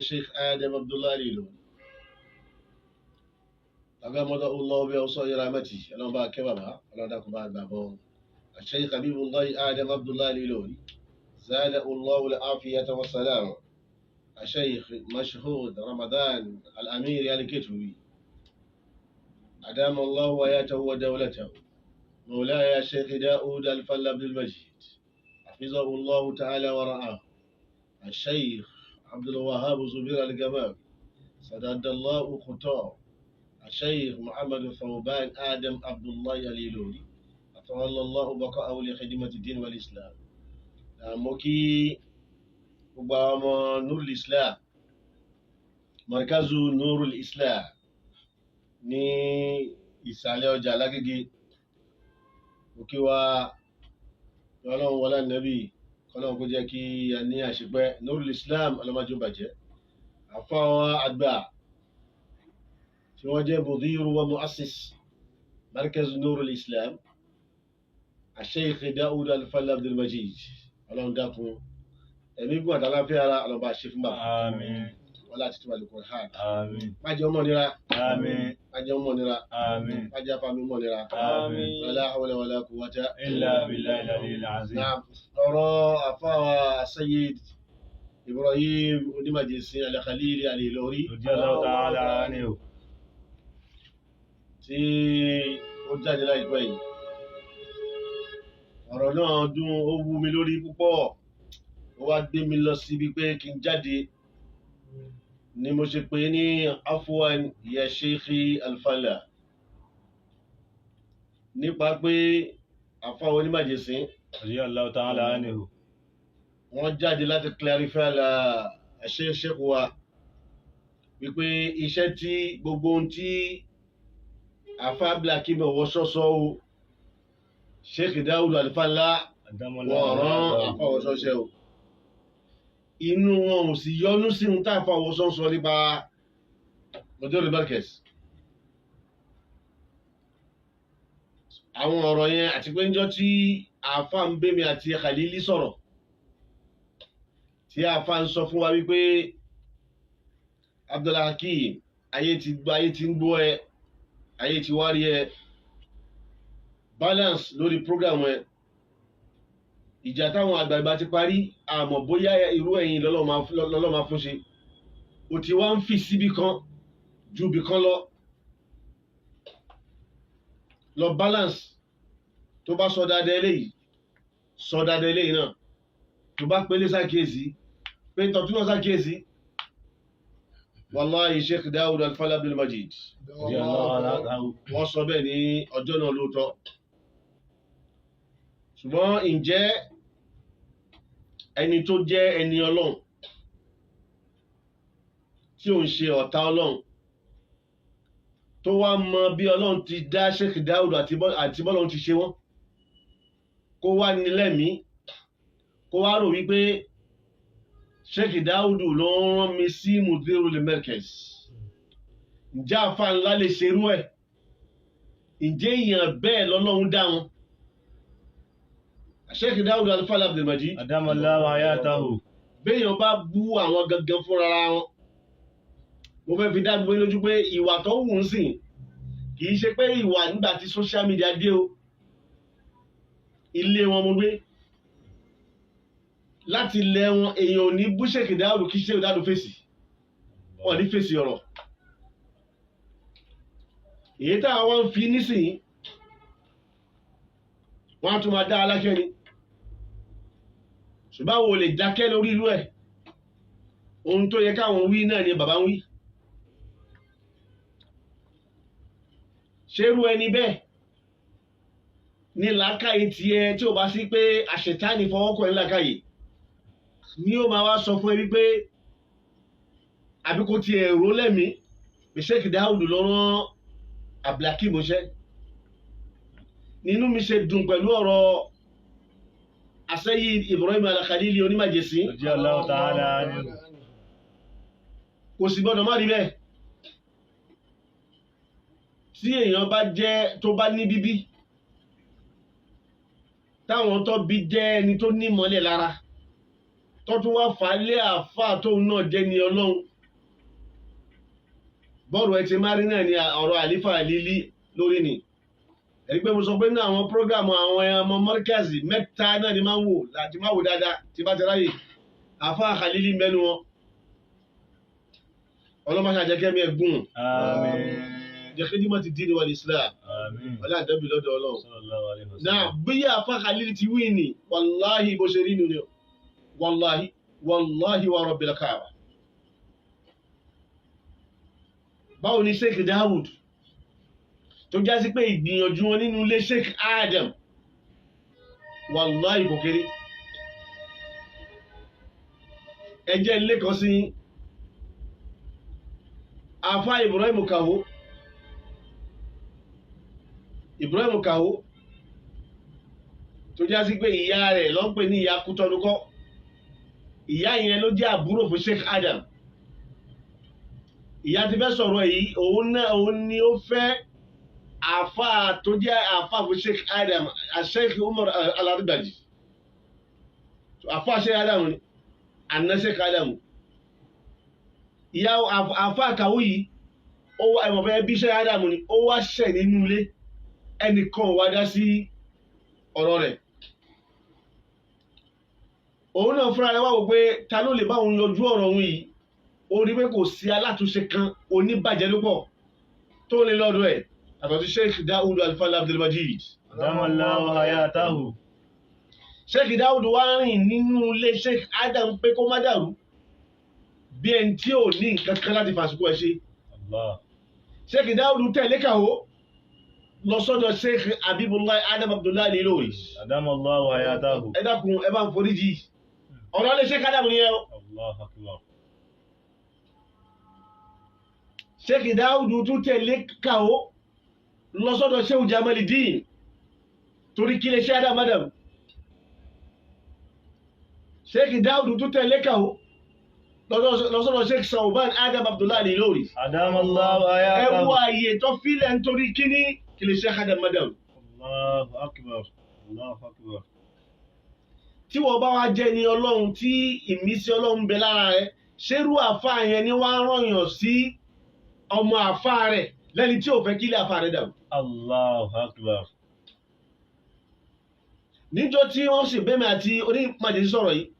الشيخ آدم عبد الله ليلو تغمد الله بأوصى رحمته أنا باك بابا أنا داك بابا الشيخ حبيب الله آدم عبد الله ليلو زاد الله العافية والسلام الشيخ مشهود رمضان الأمير الكتبي أدام الله حياته ودولته مولاي الشيخ داود الفل بن المجيد حفظه الله تعالى ورعاه الشيخ عبد الوهاب زبير الجمال سدد الله خطاه الشيخ محمد ثوبان آدم عبد الله الليلوري أطول الله بقاءه لخدمة الدين والإسلام موكي وباما نور الإسلام مركز نور الإسلام ní ìsàlẹ̀ ọjà lágége òkè wa ọlọ́run wọlé nẹ́bí kọ́lọ́run kó jẹ́ kí a ní àṣepẹ́ Nurul Islam ọlọ́májú bàjẹ́ àfáwọn àgbà tí wọ́n jẹ́ mudiru wa muassis markaz Nurul Islam Sheikh Daud al-Fal Abdul Majid ọlọ́run dákun ẹ̀mí gùn àtàláfíà ara ọlọ́ba ṣe fún bàbá Àmín. wọ́n láti tí wà lè kọ́ hàn Àmín. májẹ́ ọmọ nira Àmín. májẹ́ ọmọ nira Àmín. májẹ́ afámi mọ̀ nira Àmín. wala hawla wala quwwata Illa billahi al-aliyyil azim. Naam, ọ̀rọ̀ àfáwà Sayyid Ibrahim Onímàjèsí Al-Khalili Al-Ilori Radiyallahu ta'ala anhu. tí ó jáde láìpẹ́ yìí. Ọ̀rọ̀ náà dùn ó wú mi lórí púpọ̀, ó wá gbé mi lọ síbi pé kí n jáde ni mo ṣe pé ní Afwan ya Sheikhi Al-Fala nípa pé àfáwà Onímàjèsí Radiyallahu ta'ala anhu. wọ́n jáde láti clarify la Sheikh wa wípé iṣẹ́ tí gbogbo ohun tí àfá Abdulhakeem ọwọ́ sọ́sọ́ o Sheikh Daud Al-Fala wọ́n rán àfá ọwọ́ sọ́sẹ́ o inú wọn ò sì yọnú sí ohun tá àfá ọwọ́ sọ́sọ́ nípa Mudir Markaz àwọn ọ̀rọ̀ yẹn àti pé níjọ́ tí àfá ń bẹ́ mi àti Khalili sọ̀rọ̀ tí àfá ń sọ fún wa wípé Abdulhakeem ayé ti ń gbọ́ ẹ ayé ti wá rí ẹ balance lórí program ẹ ìjà táwọn àgbààgbà ti parí àmọ́ bóyá irú ẹ̀yin lọ́lọ́ máa fún ṣe o ti wá ń fi síbi kan ju ibì kan lọ balance tó bá sọ dáadáa eléyìí náà tó bá pélé sákèésí pé tọ̀tún náà sákèésí wallahi Sheikh Daud al-Fal Abdul Majid wọ́n sọ bẹ́ẹ̀ ní ọjọ́ náà lóòótọ́ ṣùgbọ́n ǹjẹ́ ẹni tó jẹ́ ẹni ọlọ́run tí ó ń ṣe ọ̀tá ọlọ́run tó wá mọ bí ọlọ́run ti dá Sheikh Daud àti bọ́lọ́run ti ṣe wọ́n kó wá ní lẹ́mìí kó wá rò wípé Sheikh Daud ló ń rán mi sí Mudirul Markaz ǹjẹ́ àfa ńlá lè ṣerú ẹ̀ ǹjẹ́ èèyàn bẹ́ẹ̀ lọ́lọ́run dá wọn Sheikh Daud Al-Fal Abdul Majid Adamallahu hayatahu. béèyàn bá bú àwọn gangan fúnra wọn mo fẹ́ fi dá gbé lójú pé ìwà tó wù ń sìn kì í ṣe pé ìwà nígbà tí social media dé o ilé wọn mo gbé láti lẹ wọn èèyàn ò ní bú Sheikh Daud kí Sheikh Daud fèsì wọn ní fèsì ọ̀rọ̀ èyí tá àwọn ń fi nísìnyí wọn á tún máa dá alákẹ́ ni ṣùgbọ́n àwọn ò lè dákẹ́ lórí irú ẹ̀ ohun tó yẹ káwọn wí náà ni bàbá ń wí ṣerú ẹni bẹ́ẹ̀ ní làákàyè tiẹ̀ tí ò bá sí pé àṣetánì fọwọ́kọ̀ ní làákàyè ni ó máa wá sọ fún ẹ wípé àbí kò tiẹ̀ rò lẹ́mìí pé Sheikh Daud ló rán Abdulhakeem ṣẹ́ nínú mi ṣe dùn pẹ̀lú ọ̀rọ̀ Sayyid Ibrahim Al-Khalili Onímàjèsí Radiyallahu ta'ala anhu. kò sì gbọ́dọ̀ má rí bẹ́ẹ̀ tí èèyàn bá jẹ́ tó bá ní bíbí táwọn tó bí jẹ́ ẹni tó ní ìmọ́lẹ̀ lára tó tún wá fà á lé àáfàá tóun náà jẹ́ ni ọlọ́run bọ́ọ̀lù ẹ ti máa rí náà ní ọ̀rọ̀ àlífà lílí lórí ni ẹ̀rí pé mo sọ pé ní àwọn prógrámù àwọn ọmọ mọ́ríkàsì mẹ́ta náà ni máa ń wò láti máa wò dáadáa tí bá ti ráyè àfa àkàlílí mẹ́nu wọn ọlọ́mọṣà jẹ́ kẹ́mi ẹ̀gún Àmín. jẹ́ kí dímọ̀ ti dín ní wal Islam Àmín. ọlá àdẹ́bì lọ́dọ̀ ọlọ́run Sallallahu alaihi wasallam. náà bí àfa àkàlílí ti wí ni wàláhì bó ṣe rí nínú wàláhì wa rabbil Kaaba. Báwo ni Sheikh Daud tó já sí pé ìgbìyànjú wọn nínú ilé Sheikh Adam wàláhì kò kéré ẹjẹ́ ilé kan sí àfá Ibrahim Kaho tó já sí pé ìyá rẹ̀ ló ń pè ní ìyá Kútọ́nukọ́ ìyá yẹn ló jẹ́ àbúrò fún Sheikh Adam ìyá ti fẹ́ sọ̀rọ̀ yìí òun ni ó fẹ́ àfá tó jẹ́ àfá fún Sheikh Adam Sheikh Umar Al-Ardaji àfá Sheikh Adam ni àná Sheikh Adam ìyá àfá Kaho yìí ó wá ẹ̀mọ̀fẹ́ bí Sheikh Adam ni ó wá ṣẹ̀ nínú ilé ẹnìkan wá dá sí ọ̀rọ̀ rẹ̀ òun náà fúnra rẹ̀ wá wò pé ta ló lè bá òun yanjú ọ̀rọ̀ òun yìí ó rí pé kò sí alátúnṣe kan oníbàjẹ́ lópọ̀ tó lè lọ́dọ̀ ẹ̀ àtọ̀tí Sheikh Daud Al-Fadl Abdul Majid. Adamallahu hayatahu. Sheikh Daud wá rìn nínú ilé Sheikh Adam pé kó má dàrú bí ẹni tí ò ní nǹkan kan láti fàṣíkò ẹ ṣe. Allah. Sheikh Daud tẹ̀lé Kaho lọ sọ́dọ̀ Sheikh Habibullah Adam Abdullahi Al-Ilory. Adamallahu hayatahu. Ẹ dákun ẹ bá ń foríjì ọ̀rọ̀ lè Sheikh Adam nìyẹn o. Allahu akbar. Sheikh Daud tún tẹ̀lé Kaho lọ sọ́dọ̀ Sheikh Jamaluddin torí kí lè ṣe Adam. Sheikh Daud tún tẹ̀lé Kaho lọ sọ́dọ̀ Sheikh Sauban Adam Abdullahi Al-Ilory. Adamallahu Ẹ hayatahu. wo àyè tó fílẹ̀ nítorí kíní kí lè ṣe Adam. Allahu akbar. Allahu akbar. Tí wọ́n bá wá jẹ́ ní Ọlọ́run tí ìmísí Ọlọ́run bẹ lára rẹ̀ ṣerú àfáà yẹn ni wọ́n rọ̀yàn sí ọmọ àfáà rẹ̀ lẹ́ni tí ò fẹ́ kílẹ̀ àfáà rẹ̀ dàrú. Allahu akbar. Níjọ́ tí wọ́n sì bẹ́mi àti onímọ̀jẹ̀sí sọ̀rọ̀ yìí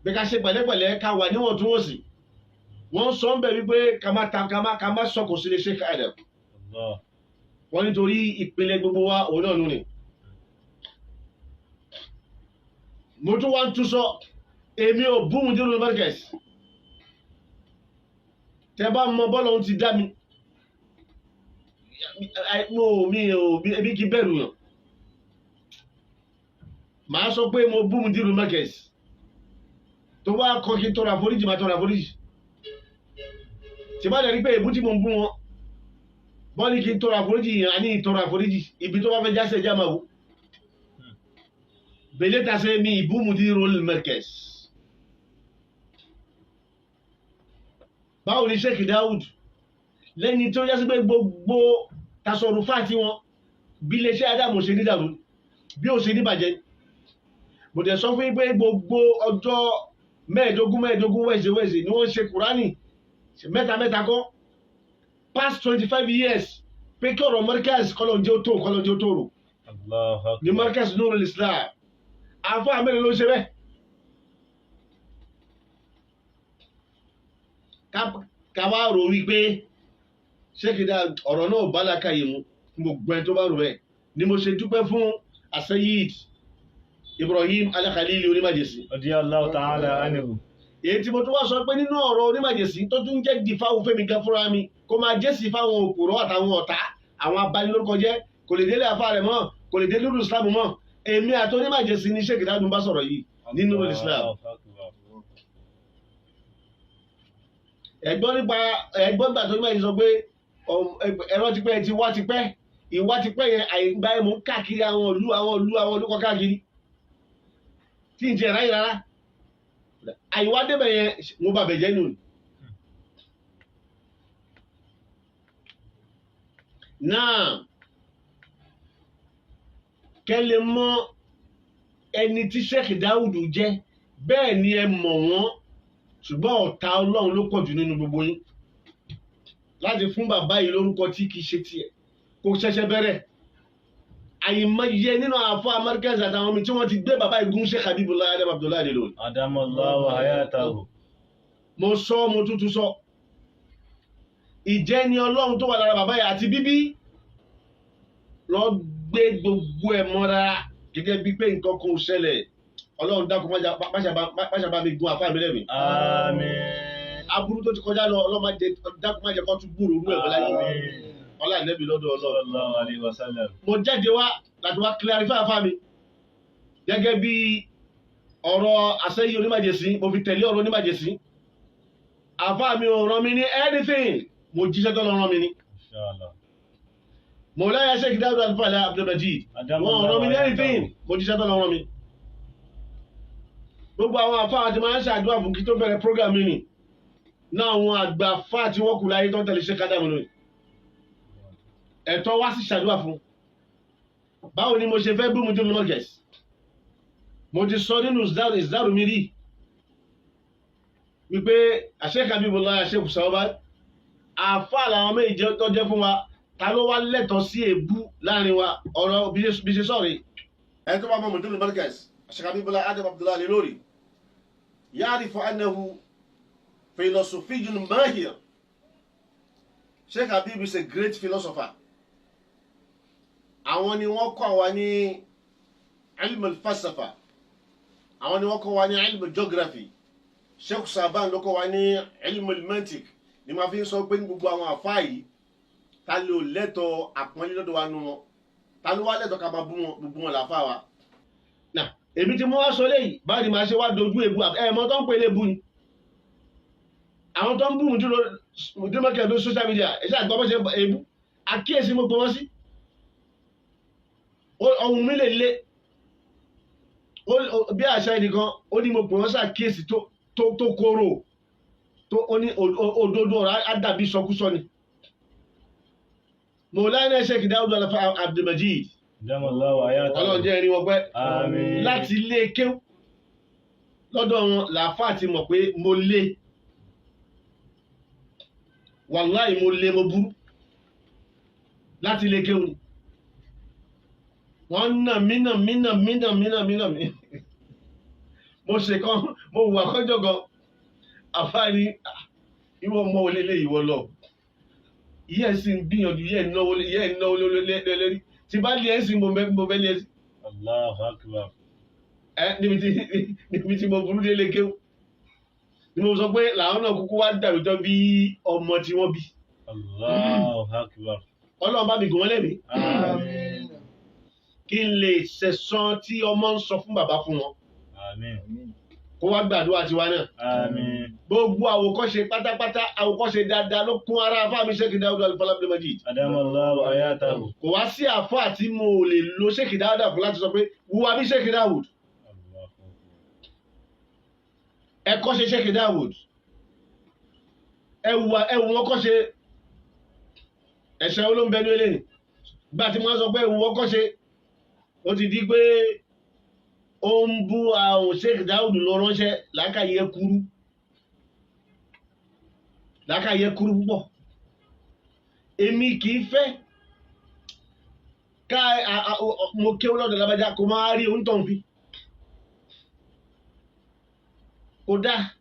bí ká ṣe pẹ̀lẹ́pẹ̀lẹ́ ká wà níwọ̀ntúnwọ̀nsì wọ́n sọ ń bẹ̀ wípé ká má sọkò sí lè Sheikh Adam Allah. wọ́n nítorí ìpele gbogbo wa òun náà nù ni. Mo tún wá ń tún sọ èmi ò bú Mudirul Markaz tẹ bá mọ bọ́ọ̀lù ohun ti dá mi ebi kì í bẹ̀rù yàn màá sọ pé mo bú Mudirul Markaz tó bá kọ́ kí n tọrọ àforíjì máa tọrọ àforíjì tí bá dẹ̀ rí pé èbú tí mo ń bú wọn bọ́ọ̀lù kí n tọrọ àforíjì yàn á ní ìtọrọ àforíjì ibi tó bá fẹ́ jáse ẹjá máa wò bèlè tasẹ̀ mi ìbú Mudirul Markaz. Báwo ni Sheikh Daud lẹ́ni tó yá sí pé gbogbo tasọ̀rùfà tí wọn bí lè ṣe Adam ṣe ní dàrú bí ó ṣe ní bàjẹ́ mo dẹ̀ sọ fún yín pé gbogbo ọjọ́ mẹ́ẹ̀ẹ́dógún wẹ̀ṣẹ̀wẹ̀ṣẹ̀ ni wọ́n ṣe Kùránì mẹ́ta kọ́ past 25 years pé kí ọ̀rọ̀ Markaz kọ́lọ́njẹ́ ó tó rò Allahu ní akbar. Markaz Nurul Islam àfáà mẹ́rin ló ṣe bẹ́ẹ̀. Ká wá rò wípé Sheikh Daud ọ̀rọ̀ náà bá lákàyè mu fún gbogbo ẹni tó bá rò bẹ́ẹ̀ ni mo ṣe dúpẹ́ fún Sayyid Ibrahim Al-Khalili onímàjèsí. Radiyallahu ta'ala anhu. Èyí tí mo tún wá sọ pé nínú ọ̀rọ̀ onímàjèsí tó tún jẹ́ dìfáwù fẹ́mi gan fúnra mi kó máa jẹ́sì fáwọn òpùrọ́ àtàwọn ọ̀tá àwọn abanilórúkọ jẹ́ kò lè délé àfa rẹ̀ mọ́ kò lè dé lórí Islam mọ́ èmi àti onímàjèsí ni Sheikh Daud bá sọ̀rọ̀ yìí nínú Islam. Allahu akbar. Ẹ̀gbọ́n gbà tó ní máa sọ pé ẹ̀rọ ti pẹ́ ti wá ti pẹ́ ìwá ti pẹ́ yẹn àìgbà ẹ̀mú káàkiri àwọn olú kọ káàkiri tí n ti ẹ̀ráyè rárá àìwá débẹ̀ yẹn mo bà bẹ̀jẹ̀ nù. Náà kẹ́lẹ̀ mọ̀ ẹni tí Sheikh Daud jẹ́ bẹ́ẹ̀ ni ẹ mọ̀ wọ́n ṣùgbọ́n ọ̀tá Ọlọ́run ló pọ̀ jù nínú gbogbo yín. láti fún bàbá yìí lórúkọ tí kìí ṣe tiẹ̀ kò ṣẹ̀ṣẹ̀ bẹ̀rẹ̀ àyìnmọye nínú àfọ Markaz àtàwọn mi tí wọ́n ti gbé bàbá yìí gún Sheikh Habibullah Adam Abdullahi Al-Ilory. Adamallahu hayatahu. mo sọ mo tuntun sọ ìjẹ́ ni Ọlọ́run tó wà lára bàbá yìí àti bíbí lọ gbé gbogbo ẹ̀ mọ́ra gẹ́gẹ́ bí pé nǹkan kan ò ṣẹlẹ̀ Ọlọ́run dákun máṣe bá mi gun àfáà mi lẹ́mìí. Àmín. aburú tó ti kọjá lọ Ọlọ́run dákun máṣe kó tún gbúròó rú ẹ̀ wọlé yìí ọlá ìnẹ́bí lọ́dọ̀ Ọlọ́run. Sallallahu alaihi wasallam. mo jáde wá láti wá clarify àfáà mi gẹ́gẹ́ bí ọ̀rọ̀ àṣẹyí onímàjèsí mo fi tẹ̀lé ọ̀rọ̀ onímàjèsí àfáà mi ò rán mi ní anything mo jíṣẹ́ tó lọ rán mi ní. Inshallah. Mọ̀láyà Sheikh Dawud Al-Fala Abdul-Majid wọ́n rán mi ní anything mo jíṣẹ́ tó lọ rán mi. gbogbo àwọn àfáà ti máa ń ṣàdúrà fún kí tó bẹ̀rẹ̀ program mi nì náà àwọn àgbà fáà tí wọ́n kù láyé tó ń tẹ̀lé Sheikh Adam lónìí ẹ̀tọ́ wá sí ṣàdúrà fún. báwo ni mo ṣe fẹ́ bú Mudirul Markaz mo ti sọ nínú ìsìdáàrù mi rí wípé Sheikh Habibullah Sheikh Sawaba àfáà làwọn méjì tó jẹ́ fún wa ta ló wá lẹ́tọ̀ọ́ sí èébú láàrin wa ọ̀rọ̀ bí ṣe sọ̀rọ̀ ẹni tó bá mọ̀ Mudirul Markaz Sheikh Habibullah Adam Abdullahi Al-Ilory ya'rifu annahu philosophiyun mahir. Sheikh Habib is a great philosopher. Àwọn ni wọ́n kọ́ wa ní ilm al-falsafa. Àwọn ni wọ́n kọ́ wa ní ilm al-geography. Sheikh Saban ló kọ́ wa ní ilm al-mantiq. Ni ma fi ń sọ pé ní gbogbo àwọn àfáà yìí ta ló lẹ́tọ̀ọ́ àpọ́nlé lọ́dọ̀ wa nú wọn. Ta ló wá lẹ́tọ̀ọ́ ká máa bú wọn gbogbo wọn làfáà wa. Nà èmi tí mo wá sọ léyìí báyìí máa ṣe wá dojú èbú ẹ̀mọ́ tó ń pè lébu ni. Àwọn tó ń bú Mudirul Markaz lórí social media ẹ̀ṣẹ́ àgbà bọ́ ṣe èbú àkíyèsí mo pè wọ́n sí. Ohun mi lè le bí àṣà ẹnìkan ó ní mo pè wọ́n sí àkíyèsí tó kóró tó ó ní òdodo ọ̀rọ̀ á dàbí sọkúsọ ni. Mọ̀láyà Sheikh Dawud Abdul-Majid Adamallahu hayatahu. Ọlọ́run jẹ́ ẹni wọn pẹ́ Àmín. láti ilé kéwú lọ́dọ̀ wọn làáfáà ti mọ̀ pé mo lé wàláì mo lé mo burú láti ilé kéwú ni wọ́n nà mí mo ṣe kan mo wà kọjọ gan àfáàní ìwọ mọ olélé ìwọ lọ ìyẹn sì ń gbìyànjú ìyẹn náwó lórí tí bá lé ẹ̀sìn mo fẹ́ lé ẹ̀sìn Allahu akbar. níbi tí mo burú délé kéwú ni mo sọ pé làwọn náà kúkú wá dàbí tán bí ọmọ tí wọ́n bí. Allahu akbar. Ọlọ́run bá mi gùn wọ́n lẹ́mìí Àmín. kí n lè ṣẹ̀san tí ọmọ ń sọ fún bàbá fún wọn Àmín. kó wá gbàdúrà tiwa náà. Àmín. Gbogbo àwòkọ́ṣe pátápátá àwòkọ́ṣe dáadáa ló kún ara afá mi Sheikh Dawud Al-Abdul-Majid. Adamallahu hayatahu. Kò wá sí àfá tí mo lè lo Sheikh Dawud fún láti sọ pé wúwa bí Sheikh Dawud ẹ̀kọ́ ṣe Sheikh Dawud ẹ̀wù wọn kọ́ ṣe ẹ̀ṣẹ̀ olóńbẹ́nu eléyìí bá ti máa sọ pé ẹ̀wù wọn kọ́ ṣe ó ti di pé ó ń bú àwọn Sheikh Dawud lọ ránṣẹ́ lákàyè kúrú púpọ̀. Èmi kì í fẹ́ ká mo kéwọ́ lọ́dọ̀ lábájá kò máa rí oúntọ̀ fi kò dá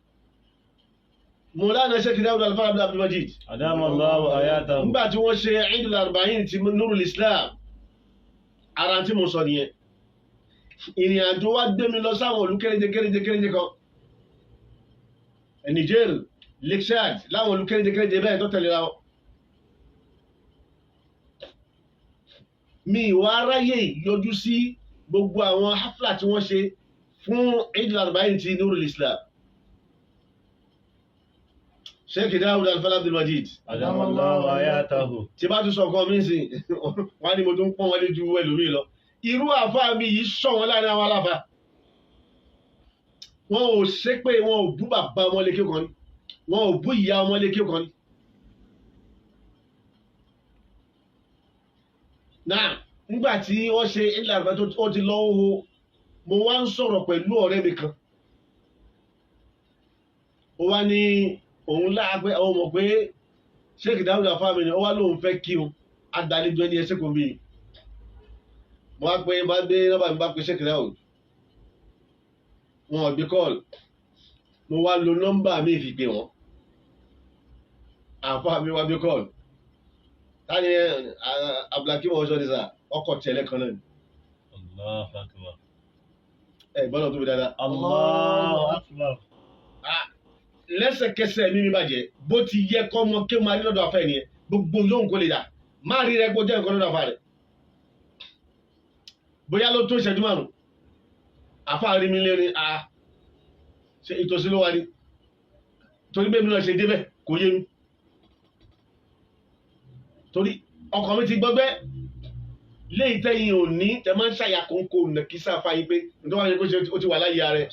Mawlana Sheikh Dawud Al-Abdul-Majid Adamallahu hayatahu. nígbà tí wọ́n ṣe Eidul Arba'in ti Nurul Islam ara tí mo sọ nìyẹn ìrìn àjò wá gbé mi lọ sáwọn olú kéréje kan Niger Lake Chad láwọn olú kéréje bẹ́ẹ̀ tó tẹ̀lé ra wọn. Mi ìwà aráyè yọjú sí gbogbo àwọn hafla tí wọ́n ṣe fún Eidul Arba'in ti Nurul Islam. Sheikh Dawud Al-Abdul-Majid Adamallahu hayatahu. tí bá tún sọ ọkọ mi sí wọ́n ní mo tún pọ́n wọlé ju ẹlòmíì lọ. Irú àfáà mi yìí sọ wọn láàrin àwọn aláfa wọn ò ṣépè wọn ò bú bàbá ọmọléke kan ní wọn ò bú ìyá ọmọléke kan ní. Náà nígbà tí wọ́n ṣe ìlànà tó ti lọ wo mo wá ń sọ̀rọ̀ pẹ̀lú ọ̀rẹ́ mi kan ó wá ní òun láàpẹ́ àwọn ọmọ pé Sheikh Dawud àfáà mi ni ó wá lóun fẹ́ kí un adàlejò ẹni ẹsẹ̀ kò bí i mo wá pé bá gbé nọ́mbà mi bá pe Sheikh Dawud wọn ò gbé kọ́ọ̀lù mo wá lo nọ́mbà mi fi pè wọ́n àfáà mi wá gbé kọ́ọ̀lù táni Abdulhakeem ọ̀ṣọ́ ni sà ọkọ̀ tẹ̀lé kan náà ni. Allahu akbar. Gbọ́dọ̀ tó bí dáadáa. Allahu akbar. Lẹ́sẹ̀kẹsẹ̀ mímí bàjẹ́ bó ti yẹ kọ́ mọ kí máa rí lọ́dọ̀ afẹ́ ènìyàn gbogbo yóò kó lè dà má rí rẹ gbọ́jẹ́ nǹkan lọ́dọ̀ afá rẹ̀ bóyá ló tó ìṣẹ́jú márùn afá rí mi lérí ṣe ìtòsí ló wà ní torí bẹ́ẹ̀ mi náà ṣe débẹ̀ kò yé mi torí ọkàn mi ti gbọ́gbẹ́ léyìí tẹ́yìn ò ní tẹ́ máa ń ṣàyà kóńkó nàkí sáfà yìí pé nítorí wàá yẹ kó ṣe ó ti wà láyé rẹ̀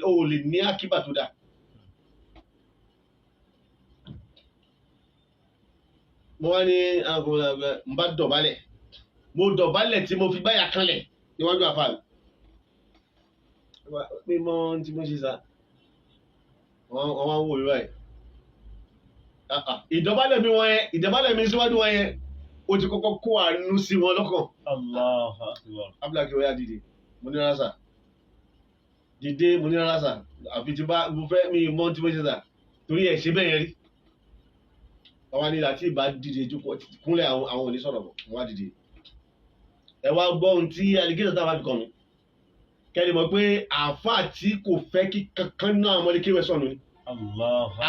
ó lè ní àkíbà tó dáa. mo wá ní n bá dọ̀bálẹ̀ mo dọ̀bálẹ̀ tí mo fi báyà kanlẹ̀ níwájú àfáà mi mọ tí mo ṣe sá wọ́n wá ń wò mí báyìí ìdọ̀bálẹ̀ mi síwájú wọn yẹn ó ti kọ́kọ́ kó àánú sí wọn lọ́kàn. Allahu akbar. Abdulhakeem ọ̀yá dìde mo ní rárá sà dìde mo ní rárá sà àfi tí bá mo fẹ́ mi mọ tí mo ṣe sà torí ẹ̀ ṣe bẹ́ẹ̀ yẹn rí àwa ni láti ìbá dìde jókòó kúnlẹ̀ àwọn onísọ̀rọ̀ bọ̀ wọ́n á dìde ẹ wá gbọ́ ohun tí alligator táwa fi kàn mí kẹ́ni mọ̀ pé àáfàá tí kò fẹ́ kí kankan náà àwọn ọmọdékéwé sọnù ni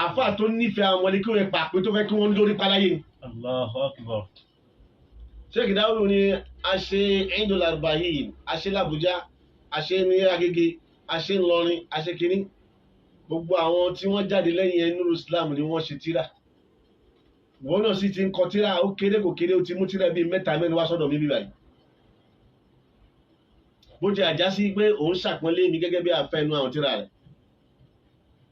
àáfàá tó nífẹ̀ẹ́ àwọn ọmọdékéwé pàpé tó fẹ́ kí wọ́n lórí paláyé ni. Allahu akbar. Sheikh Dawud ni a ṣe Eidul Arba'in a ṣe l'Abuja a ṣe ní Agége a ṣe ńlọrin a ṣe kínní gbogbo àwọn tí wọ́n jáde lẹ́yìn ẹnu Islam ni wọ́n ṣe tíra wọ́n náà sì ti ń kọ tíra ó kéré kò kéré ó ti mú tíra bíi mẹ́ta mẹ́rin wá sọ́dọ̀ mi bíbáyìí bó ti àjá sí pé òun ṣàpọ́nlé mi gẹ́gẹ́ bí àfẹnu àwọn tíra rẹ̀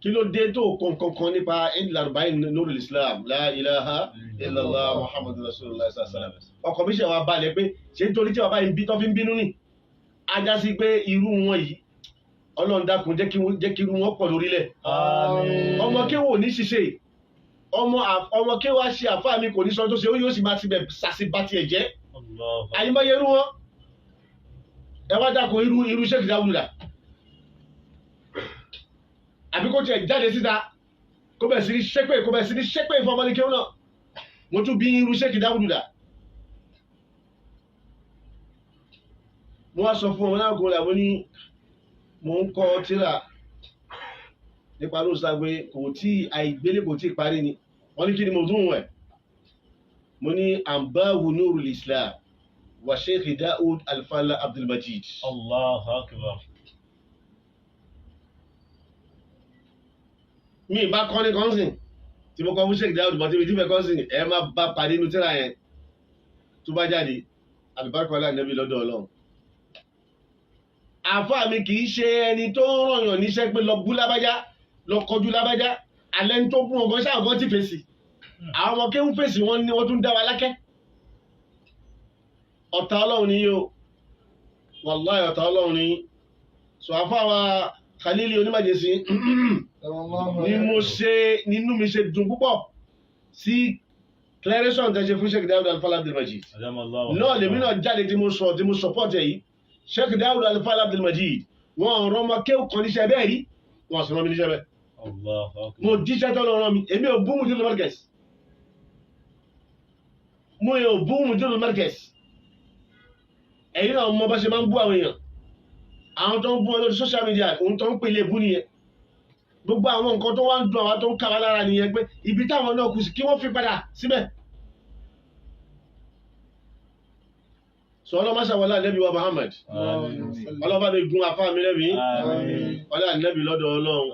kí ló dé tó kankan nípa Eidul Arba'in Nurul Islam la ilaha illallah Muhammadu Rasulullah sallallahu alaihi wasallam ọkọ̀ mi ṣe wá balẹ̀ pé ṣé nítorí tí bàbá yìí tó fi ń bínú ni ajá sí pé irú wọn yìí Ọlọ́run dákun jẹ́ kí irú wọn pọ̀ lórílẹ̀ ọmọ kéwò ní ṣiṣẹ́ ọmọ kéwà ṣe àfáà mi kò ní sọ tó ṣe ó yóò sì máa ti bẹ̀ sàṣìbá tiẹ̀ jẹ́ àyímáyé irú wọn ẹ wá dákun irú Sheikh Dawud dà àbí kó tiẹ̀ jáde síta kó bẹ̀ sí ní ṣépè fún ọmọdé kéwù náà mo tún bí irú Sheikh Dawud dà mo wá sọ fún ọmọ náà kó làwọn ní mo ń kọ tíra nípa ló sá pé àìgbélé kò tí parí ni wọ́n ní kí ni mo tún wẹ̀ mo ní Anba'u Nurul Islam wa Sheikh Dawud Al-Fala Abdul Majid. Allahu akbar. mi bá kọ́ ní kọ́nsìn tí mo kọ́ fún Sheikh Dawud bọ́ tí mi ti fẹ́ kọ́nsìn ẹ má bá pàdé inú tíra yẹn tó bá jáde àbíbákọ́lá nẹ́bí lọ́dọ̀ Ọlọ́run. àfáà mi kì í ṣe ẹni tó ń rọ̀yàn níṣẹ́ pé lọ bú lábájá lọ kọjú lábájá alẹ́ ní tó bú ọgọ́ ṣáà ọgọ́ ti fèsì àwọn ọmọ kéwú fèsì wọn ni wọ́n tún dá wa lákẹ́. ọ̀tá Ọlọ́run ni yóò wàláhì ọ̀tá Ọlọ́run ni sọ àfáà wa Khalili Onímàjèsí nínú mi ṣe dùn púpọ̀ sí clearation tẹ́ ṣe fún Sheikh Dawud Al-Fala Abdul Majid náà lèmi náà jáde tí mo support ẹ̀ yìí Sheikh Dawud Al-Fala Abdul Majid wọn rán ọmọ kéwù kan níṣẹ́ bẹ́ẹ̀ rí wọn sì rán mi níṣẹ́ bẹ́ẹ̀ mo jíṣẹ́ tó lọ rán mi èmi ò bú Mudirul Markaz ẹ̀yin náà mọ bá ṣe máa ń bú àwọn èèyàn àwọn tó ń bú wọn lórí social media òun tó ń pè lè bú nìyẹn gbogbo àwọn nǹkan tó wá ń dùn àwọn tó ń kàwá lára nìyẹn pé ibi táwọn náà kù sí kí wọ́n fi padà síbẹ̀. sọ ọlọ́mọṣà wọlé ànábì wa Muhammad ọlọ́ba mi gun àfáà mi lẹ́bi ọlá ànábì lọ́dọ̀ Ọlọ́run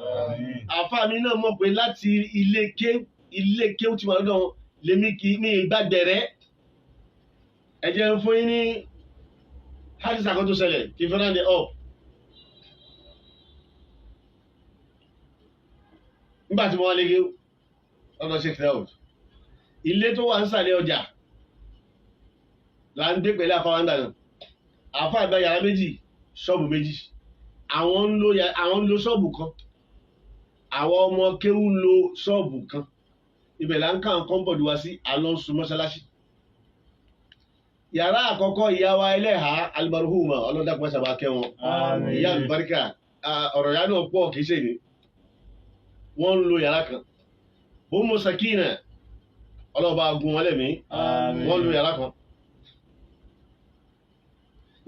àfáà mi náà mọ̀ pé láti ilé kéwù tí wà lọ́dọ̀ wọn lèmi kì í ní ìgbàgbẹ̀rẹ́ ẹ̀jẹ̀ ń fún yín ní hadith àkọ́tún ṣẹlẹ̀ kí fẹ́ràn dé ọ̀. nígbà tí mo wá lége ọ̀dọ̀ Sheikh Dawud ilé tó wà ń sàlẹ̀ ọjà là ń gbé pẹ̀lú àfáwọn àgbà náà àfáà gba yàrá méjì ṣọ́ọ̀bù méjì àwọn ń lo ṣọ́ọ̀bù kan àwọn ọmọ kéwú ń lo ṣọ́ọ̀bù kan ibẹ̀ là ń ká nǹkan bọ̀dù wá sí àlọ́ sùn mọ́ṣáláṣí. Yàrá àkọ́kọ́ ìyá wa ẹlẹ́hà almarhuma ọlọ́dàpọ̀ sábà kẹ́ wọn. Àmín. Ìyá àlùbáríkà ọ̀rọ̀ yá náà pọ̀ kìí ṣe ni. Wọ́n ń lo yàrá kan. Ummu Sakina ọlọ́ba gun wọn lẹ́mí. Àmín. Wọ́n ń lo yàrá kan.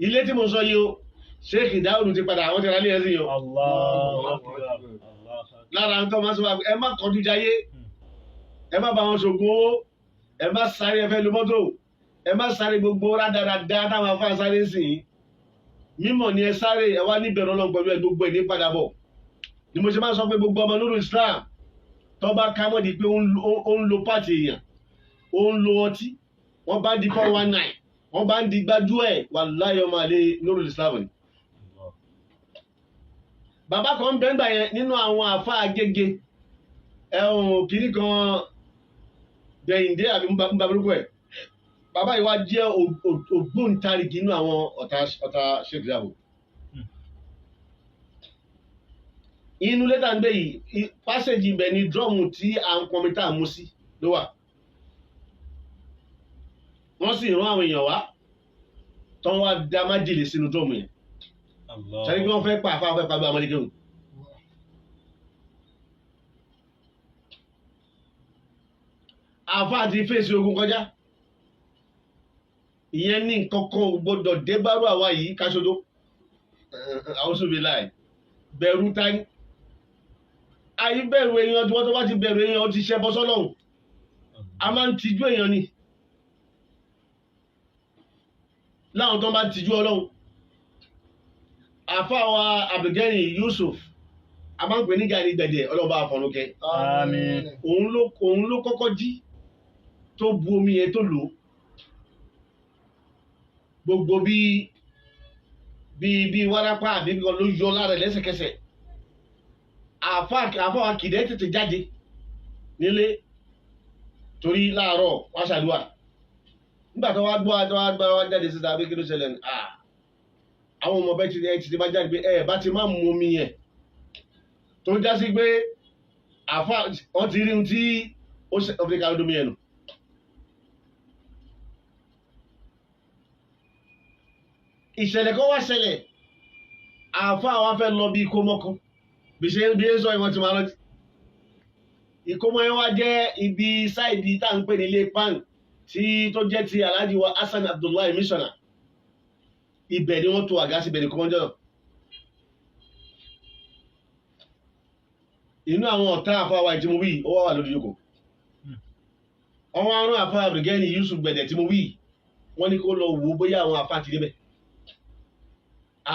Ilé tí mo sọ yìí o, Sheikh Dáúdù ti padà àwọn ti ra ilé ẹ̀ sí yìí o. Allahu Akbar. Allahu Akbar. Lára nǹkan máa ń sọ wá ẹ má kọjú jayé, ẹ má bá wọn ṣògùn owó, ẹ má sáré ẹ fẹ́ lu mọ́tò, ẹ má sáré gbogbo rádaràda táwọn afá sáré sí i. Mímọ̀ ni ẹ sáré ẹ wá níbẹ̀rù Ọlọ́run pẹ̀lú ẹ gbogbo ẹ̀ ní padà bọ̀. Ni mo ṣe máa ń sọ pé gbogbo ọmọ nínú Islam tó bá ká mọ́ di pé ó ń lo pàtì èèyàn, ó ń lo ọtí, wọ́n bá di 419, wọ́n bá ń di gbájú ẹ̀ wallahi ọmọ àlè nínú Islam ni. Bàbá kan bẹ́ńgbà yẹn nínú àwọn àfá Agége ẹ̀hùn kìíní kan Dẹ̀yìndé àbí mbàbúrúkú ẹ̀. Bàbá yìí wá jẹ́ ògbóǹtarìgì nínú àwọn ọ̀tá Sheikh Dáúdù. Inú lẹ́tà ń gbé yìí pásẹ̀jì ibẹ̀ ni drọ́ọ̀mù tí à ń pọnmi tá à mú sí ló wà. Wọ́n sì rán àwọn èèyàn wá tán wá dá májèlé sínú drọ́ọ̀mù yẹn. Allah. Sẹ́ni pé wọ́n fẹ́ pa àfá fẹ́ pa bí amọ́lẹ́gẹ́rùn. Àfá àti fèsì ogun kọjá. Ìyẹn ní nǹkankan gbọdọ̀ débárò àwa yìí káṣojú. Àwọn sóbi láì. Bẹ̀rù tání. Àyí bẹ̀rù èèyàn tí wọ́n tó bá ti bẹ̀rù èèyàn ó ti ṣẹbọ sọ́lọ́hun. A máa ń tijú èèyàn ni. Láwọn tó bá tijú Ọlọ́run. Àfá wa Abdulgani Yusuf a máa ń pè ní Gani gbẹ̀dẹ̀ ọlọ́ba àfọ̀nùkẹ́. Àmín. Òun ló kọ́kọ́ jí tó bu omi yẹn tó lò. Gbogbo bí wárápá àbí kan ló yọ lára lẹ́sẹ̀kẹsẹ̀. Àfá wa kìdẹ́ tètè jáde nílé torí láàárọ̀ wá ṣàdúrà. Nígbà tó wá gbọ́ wá jáde síta bí kí ló ṣẹlẹ̀ ní àwọn ọmọ bẹ́ẹ̀ ti bá jáde pé bá ti máa mú omi yẹn tó já sí pé àfá wọ́n ti rí ohun tí ó fi ká lómi yẹn nù. Ìṣẹ̀lẹ̀ kan wá ṣẹlẹ̀ àfá wa fẹ́ lọ bí ìkómọ kan bí é sọ ìwọ̀n ti máa rántí. Ìkómọ yẹn wá jẹ́ ibi sáìdì tá à ń pè ní ilé pan tí tó jẹ́ ti Alhaji wa Hassan Abdullahi Missioner. Ibẹ̀ ni wọ́n tó àgá sí ibẹ̀ ní kọ́mọ́jọ́ náà. Inú àwọn ọ̀tá àfáwà tí mo wí ó wà lórí yòkó. Àwọn arán àfá Abdulgani Yusuf gbẹ̀dẹ̀ tí mo wí wọ́n ní kó lọ wò bóyá àwọn àfá ti débẹ̀.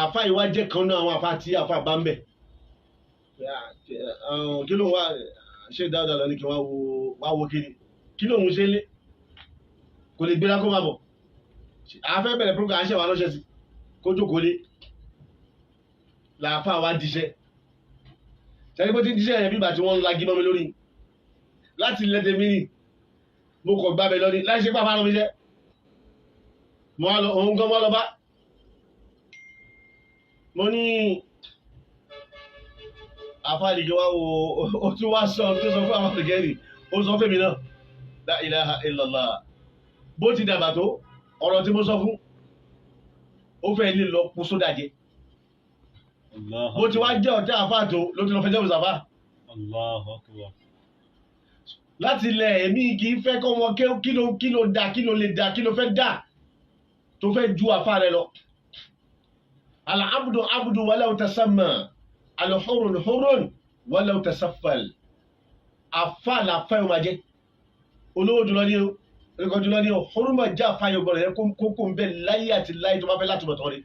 Àfá ìwá jẹ́ kan náà àwọn àfá tí àfá bá ń bẹ̀. Kí ló wá ṣe dáadáa lọ ní kí wá wo kiri. Kí ló ń ṣe lé? Kò lè gbéra kó má bọ̀. Àfẹ́ bẹ̀rẹ̀ program ṣe wà lọ́ṣẹ́ sí. Kó jókòó lé làáfà wá díṣẹ́ ṣẹ́ni bó ti díṣẹ́ yẹn bíbà tí wọ́n ń lagi mọ́ mi lórí láti lẹ́tẹ̀ mí nì mo kọ̀ gbábẹ̀ lọ ní láì ṣe pàpà lọ́mí jẹ́ òun gan mọ́ lọ bá mo ní àfáàlìkì wá wo ó tún wá sọ tó sọ fún àwọn àfẹ́gẹ́rì ó sọ fẹ́mi náà la ilaha illallah bó ti dàgbà tó ọ̀rọ̀ tí mo sọ fún ó fẹ́ lè lọ kú sódà jẹ bó ti wá jẹ́ ọ̀tẹ́ àfáà tó ló ti lọ fẹ́ jẹ́ òsàfáà Allahu Akbar. láti ilẹ̀ èmi kì í fẹ́ kọ́ wọn kí ló dá kí ló lè dá kí ló fẹ́ dá tó fẹ́ ju àfáà rẹ lọ al-abdu abdu walau tasamma al-hurun hurun walau tasaffal àfáà làfáà yóò máa jẹ́ olówó jùlọ ní o ẹ̀kọ́ jùlọ ní o hurun máa jẹ́ àfáà yóò gbọ́dọ̀ yẹ kókó ń bẹ láyé àti láyé tó bá fẹ́ láti bọ̀ tán rí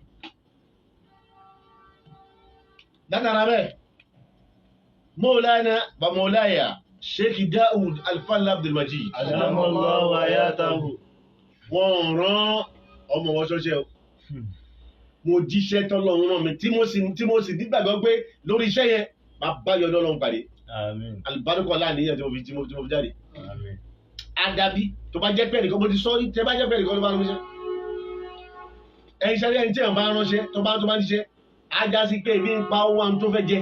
látara bẹ́ẹ̀ Maulana ba Maulaya Sheikh Daud Al-Fadl Abdul Majid Adamallahu hayatahu. wọ́n rán ọmọ wọn ṣọ́ṣẹ́ o mo jíṣẹ́ tọ́lọ́run rán mi tí mo sì nígbàgbọ́ pé lórí iṣẹ́ yẹn máa bá yọ lọ́lọ́run pàdé Àmín. alùbáríkọ̀ láàníyàn tí mo fi jáde Àmín. àdàbí tó bá jẹ́ pẹ́ẹ́nì kan mo ti sọ rí tẹ́ bá jẹ́ pẹ́ẹ́nì kan ló bá ránṣẹ́ ẹ̀yin ṣẹ́rí ẹni tí ẹ̀ bá ránṣẹ́ tó bá níṣẹ́ á já sí pé ebi ń pa owó àwọn tó fẹ́ jẹ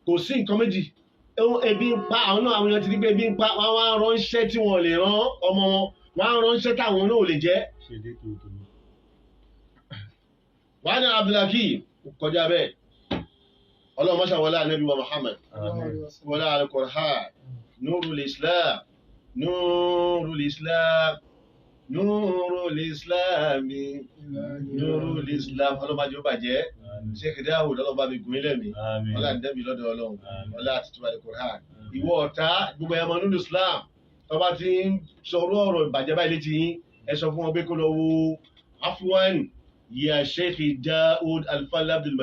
kò sí nǹkan méjì ebi ń pa àwọn náà, àwọn èèyàn ti rí pé ebi ń pa wọn wá ránṣẹ́ tí wọn ò lè rán ọmọ wọn á ránṣẹ́ táwọn náà ò lè jẹ. ṣe dé tòótọ́. wàá ní Abdulhakeem kọjá bẹ́ẹ̀ ọlọ́run mọ́ṣá wọlé ànábì wa Muhammad Àmín. wọlé al-Qur'an nurul Islam nurul Islam nurul Islam nurul Islam ọlọ́mọdé ó bàjẹ́ Àmín. Sheikh Dawud ọlọ́ba mi gùn ilẹ̀ mi Àmín. wọlé ànábì lọ́dọ̀ ọlọ́run Àmín. wọlé àtúntò al-Qur'an ìwọ ọ̀tá gbogbo ẹ̀mọ́ nínú Islam tọ́ba ti ń sọ̀rọ̀ ọ̀rọ̀ ìbàjẹ́ báyìí létí yín ẹ sọ fún wọn pé kó lọ wo afwan ya Sheikh Dawud Al-Fadl Abdul